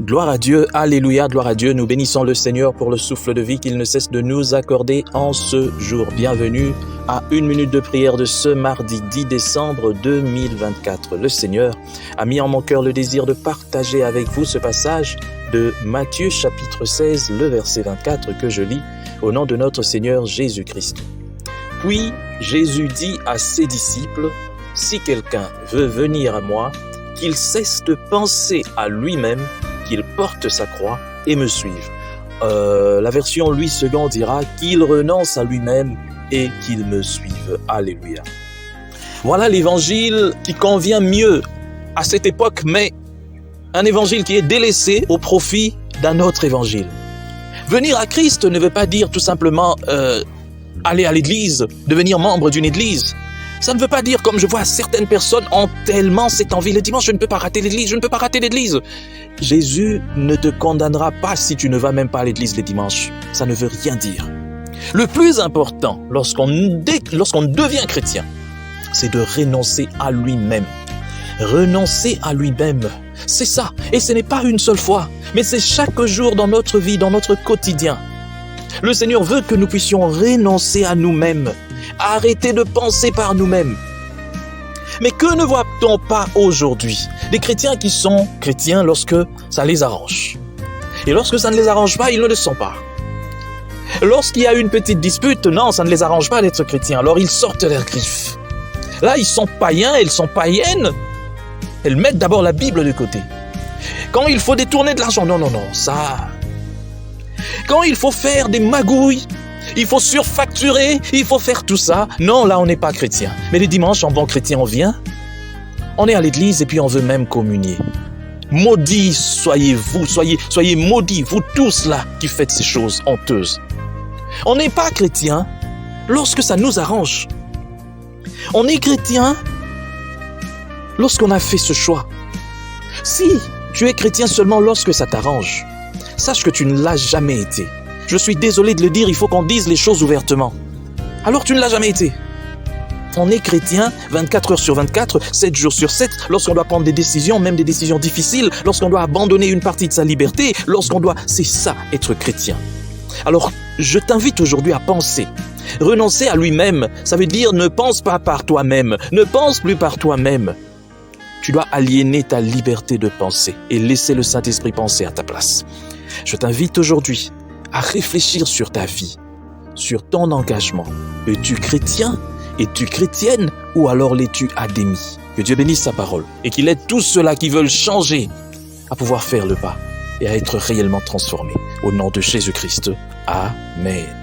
Gloire à Dieu, alléluia, gloire à Dieu. Nous bénissons le Seigneur pour le souffle de vie qu'il ne cesse de nous accorder en ce jour. Bienvenue à 1 minute de prière de ce mardi 10 décembre 2024. Le Seigneur a mis en mon cœur le désir de partager avec vous ce passage de Matthieu chapitre 16, le verset 24 que je lis au nom de notre Seigneur Jésus-Christ. Puis Jésus dit à ses disciples, « Si quelqu'un veut venir à moi, qu'il cesse de penser à lui-même, qu'il porte sa croix et me suive. » La version Louis II dira qu'il renonce à lui-même et qu'il me suive. Alléluia. Voilà l'évangile qui convient mieux à cette époque, mais un évangile qui est délaissé au profit d'un autre évangile. Venir à Christ ne veut pas dire tout simplement aller à l'église, devenir membre d'une église. Ça ne veut pas dire, comme je vois certaines personnes ont tellement cette envie, le dimanche, je ne peux pas rater l'église, je ne peux pas rater l'église. Jésus ne te condamnera pas si tu ne vas même pas à l'église les dimanches. Ça ne veut rien dire. Le plus important, lorsqu'on devient chrétien, c'est de renoncer à lui-même. Renoncer à lui-même, c'est ça. Et ce n'est pas une seule fois, mais c'est chaque jour dans notre vie, dans notre quotidien. Le Seigneur veut que nous puissions renoncer à nous-mêmes, arrêter de penser par nous-mêmes. Mais que ne voit-on pas aujourd'hui? Des chrétiens qui sont chrétiens lorsque ça les arrange. Et lorsque ça ne les arrange pas, ils ne le sont pas. Lorsqu'il y a une petite dispute, non, ça ne les arrange pas d'être chrétiens. Alors ils sortent leurs griffes. Là, ils sont païens, elles sont païennes. Elles mettent d'abord la Bible de côté. Quand il faut détourner de l'argent, non, ça... Quand il faut faire des magouilles, il faut surfacturer, il faut faire tout ça. Non, là, on n'est pas chrétien. Mais les dimanches, en bon chrétien, on vient, on est à l'église et puis on veut même communier. Maudits soyez-vous, soyez maudits, vous tous là qui faites ces choses honteuses. On n'est pas chrétien lorsque ça nous arrange. On est chrétien lorsqu'on a fait ce choix. Si tu es chrétien seulement lorsque ça t'arrange, sache que tu ne l'as jamais été. Je suis désolé de le dire, il faut qu'on dise les choses ouvertement. Alors tu ne l'as jamais été. On est chrétien 24 heures sur 24, 7 jours sur 7, lorsqu'on doit prendre des décisions, même des décisions difficiles, lorsqu'on doit abandonner une partie de sa liberté, C'est ça, être chrétien. Alors, je t'invite aujourd'hui à penser. Renoncer à lui-même, ça veut dire ne pense pas par toi-même, ne pense plus par toi-même. Tu dois aliéner ta liberté de penser et laisser le Saint-Esprit penser à ta place. Je t'invite aujourd'hui à réfléchir sur ta vie, sur ton engagement. Es-tu chrétien? Es-tu chrétienne? Ou alors l'es-tu adémie? Que Dieu bénisse sa parole et qu'il aide tous ceux-là qui veulent changer à pouvoir faire le pas et à être réellement transformés. Au nom de Jésus-Christ. Amen.